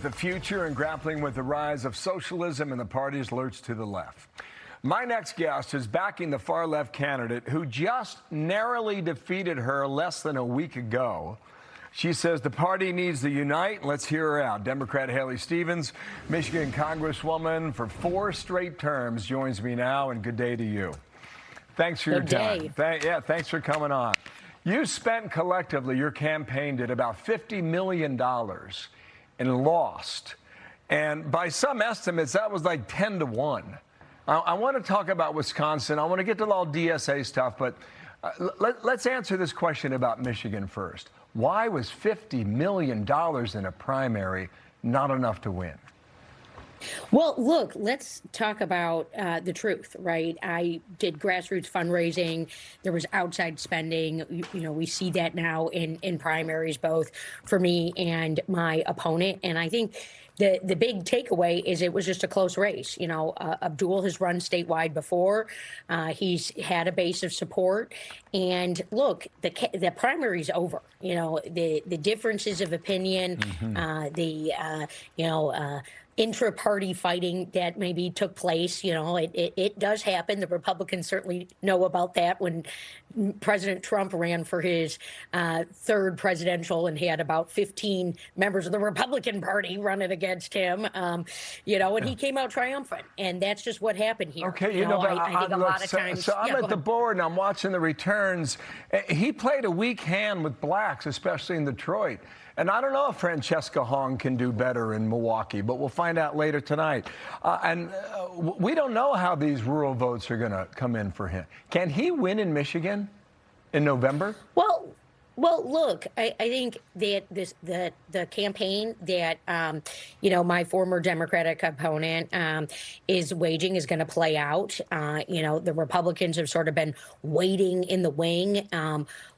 the future and grappling with the rise of socialism and the party's lurch to the left. My next guest is backing the far-left candidate who just narrowly defeated her less than a week ago. She says the party needs to unite. Let's hear her out. Democrat Haley Stevens, Michigan Congresswoman for 4 straight terms, joins me now, and good day to you. Thanks for your time. Thanks for coming on. You spent collectively, your campaign did about $50 million and lost. And by some estimates, that was like 10 to 1. I want to talk about Wisconsin. I want to get to all DSA stuff, but let's answer this question about Michigan first. Why was $50 million in a primary not enough to win? Well, look, let's talk about the truth, right? I did grassroots fundraising. There was outside spending. You know, we see that now in primaries, both for me and my opponent. And I think the big takeaway is it was just a close race. You know, Abdul has run statewide before. He's had a base of support. And look, the primary's over. You know, the differences of opinion, intra-party fighting that maybe took place. You know, it does happen. The Republicans certainly know about that. When President Trump ran for his third presidential and he had about 15 members of the Republican Party running against him, and he came out triumphant. And that's just what happened here. Okay, I think a lot of times. So I'm at the board and I'm watching the returns. He played a weak hand with blacks, especially in Detroit. And I don't know if Francesca Hong can do better in Milwaukee, but we'll find out later tonight. We don't know how these rural votes are going to come in for him. Can he win in Michigan in November? Well, look, I think that the campaign that my former Democratic opponent is waging is going to play out. The Republicans have sort of been waiting in the wing.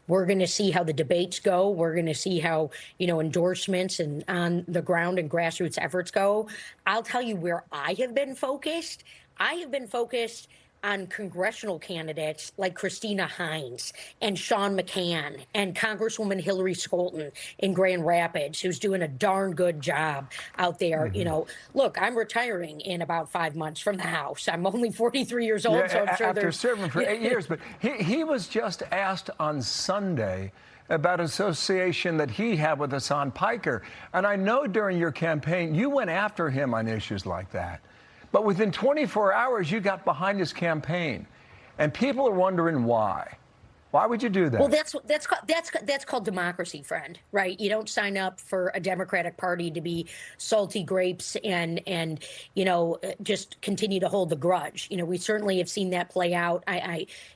We're going to see how the debates go. We're going to see how, endorsements and on the ground and grassroots efforts go. I'll tell you where I have been focused. I have been focused on congressional candidates like Christina Hines and Sean McCann and Congresswoman Hillary Scholten in Grand Rapids, who's doing a darn good job out there. Look, I'm retiring in about 5 months from the House. I'm only 43 years old, so I'm sure after serving for 8 years. But he was just asked on Sunday about association that he had with Hassan Piker. And I know during your campaign, you went after him on issues like that. But within 24 hours, you got behind his campaign, and people are wondering why. Why would you do that? Well, that's called democracy, friend. Right? You don't sign up for a Democratic Party to be salty grapes and just continue to hold the grudge. We certainly have seen that play out.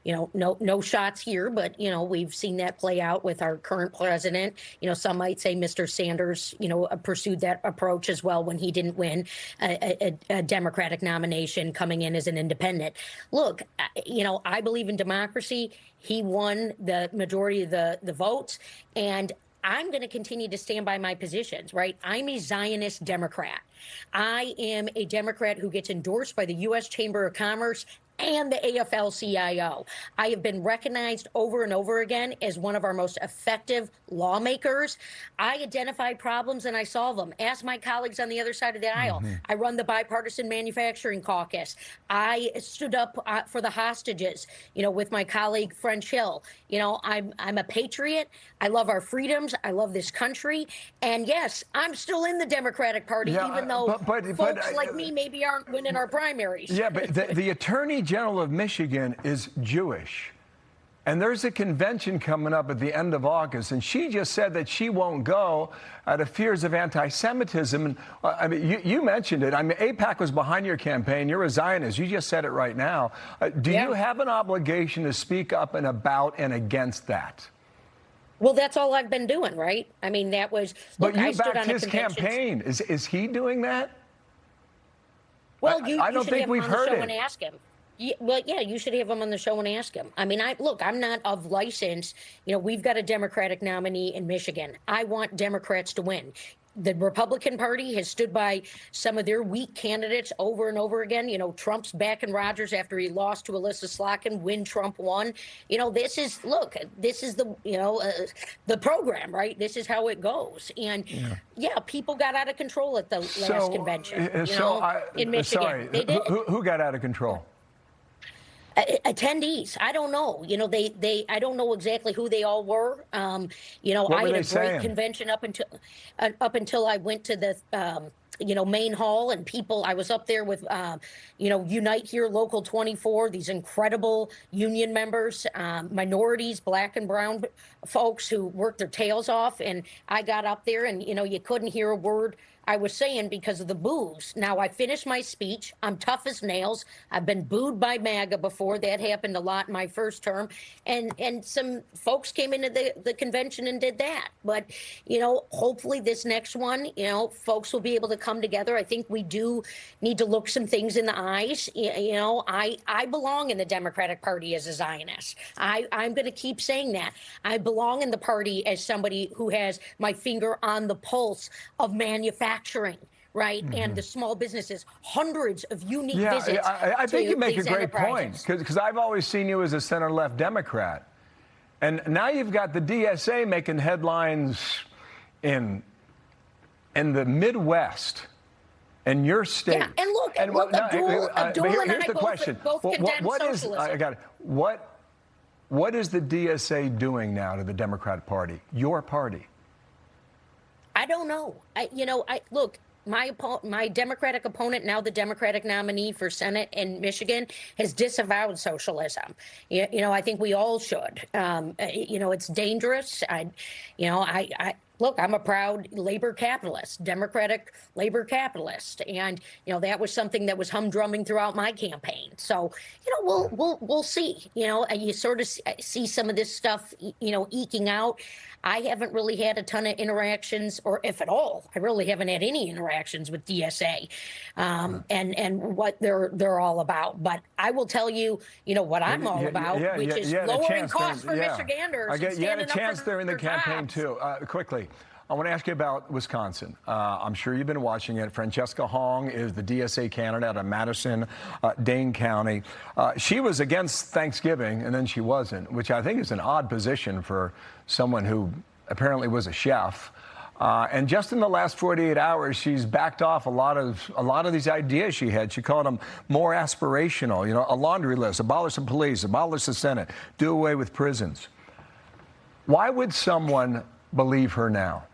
No shots here, but we've seen that play out with our current president. Some might say Mr. Sanders, pursued that approach as well when he didn't win a Democratic nomination coming in as an independent. Look, I believe in democracy. He won the majority of the votes, and I'm going to continue to stand by my positions, right? I'm a Zionist Democrat. I am a Democrat who gets endorsed by the U.S. Chamber of Commerce and the AFL-CIO. I have been recognized over and over again as one of our most effective lawmakers. I identify problems and I solve them. Ask my colleagues on the other side of the aisle. I run the Bipartisan Manufacturing Caucus. I stood up for the hostages, with my colleague French Hill. I'm a patriot. I love our freedoms. I love this country. And yes, I'm still in the Democratic Party, even though folks like me maybe aren't winning our primaries. Yeah, but the Attorney General of Michigan is Jewish. And there's a convention coming up at the end of August, and she just said that she won't go out of fears of anti-Semitism. And you mentioned it. AIPAC was behind your campaign. You're a Zionist. You just said it right now. Do you have an obligation to speak up and about and against that? Well, that's all I've been doing, right? That was. Look, but you backed his campaign. Is he doing that? Well, I don't think we've heard it. And ask him. You should have him on the show and ask him. I'm not of license. We've got a Democratic nominee in Michigan. I want Democrats to win. the Republican Party has stood by some of their weak candidates over and over again. You know, Trump's backing Rogers after he lost to Alyssa Slotkin when Trump won. You know, this is the, the program, right? This is how it goes. And yeah, people got out of control at the last convention. In Michigan. Sorry, they did. Who got out of control? Attendees, I don't know. You know, I don't know exactly who they all were. You know, I had a great convention up until I went to the main hall, and people. I was up there with Unite Here Local 24, these incredible union members, minorities, black and brown folks who worked their tails off, and I got up there, and you couldn't hear a word I was saying because of the boos. Now, I finished my speech. I'm tough as nails. I've been booed by MAGA before. That happened a lot in my first term. And some folks came into the convention and did that. But, hopefully this next one, folks will be able to come together. I think we do need to look some things in the eyes. I belong in the Democratic Party as a Zionist. I'm going to keep saying that. I belong in the party as somebody who has my finger on the pulse of manufacturing, right? And the small businesses, hundreds of unique visits. I think you make a great point, because I've always seen you as a center-left Democrat. And now you've got the DSA making headlines in the Midwest in your state. Yeah, and look, Abdul and I both condemn socialism. I got it. What is the DSA doing now to the Democrat Party, your party? I don't know. Look, my Democratic opponent, now the Democratic nominee for Senate in Michigan, has disavowed socialism. I think we all should. It's dangerous. Look, I'm a proud labor capitalist, Democratic labor capitalist, and that was something that was humdrumming throughout my campaign. So we'll see. You sort of see some of this stuff eking out. I haven't really had a ton of interactions, or if at all, I really haven't had any interactions with DSA and what they're all about. But I will tell you, what I'm all about, which is lowering costs for Michiganders. You had a chance there in the campaign too. Quickly, I want to ask you about Wisconsin. I'm sure you've been watching it. Francesca Hong is the DSA candidate out of Madison, Dane County. She was against Thanksgiving, and then she wasn't, which I think is an odd position for someone who apparently was a chef. And just in the last 48 hours, she's backed off a lot of these ideas she had. She called them more aspirational. A laundry list: abolish the police, abolish the Senate, do away with prisons. Why would someone believe her now?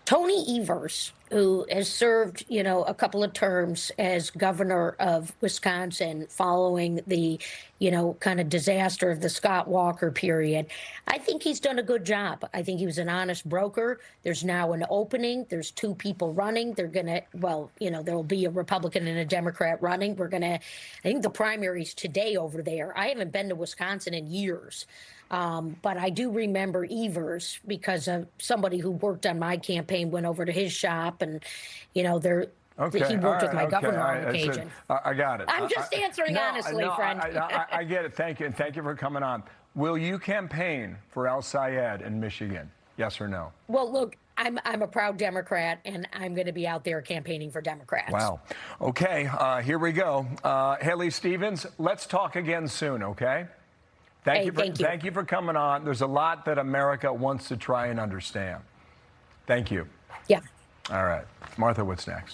Tony Evers, who has served, a couple of terms as governor of Wisconsin following the, kind of disaster of the Scott Walker period, I think he's done a good job. I think he was an honest broker. There's now an opening. There's two people running. They're going to, there will be a Republican and a Democrat running. I think the primaries today over there. I haven't been to Wisconsin in years. But I do remember Evers because of somebody who worked on my campaign went over to his shop, and he worked with my governor on occasion. I got it. I'm just answering honestly, friend. I get it. Thank you, and thank you for coming on. Will you campaign for El Sayed in Michigan? Yes or no? Well, look, I'm a proud Democrat, and I'm going to be out there campaigning for Democrats. Wow. Okay, here we go. Haley Stevens, let's talk again soon, okay? Thank you for coming on. There's a lot that America wants to try and understand. Thank you. Yeah. All right. Martha, what's next?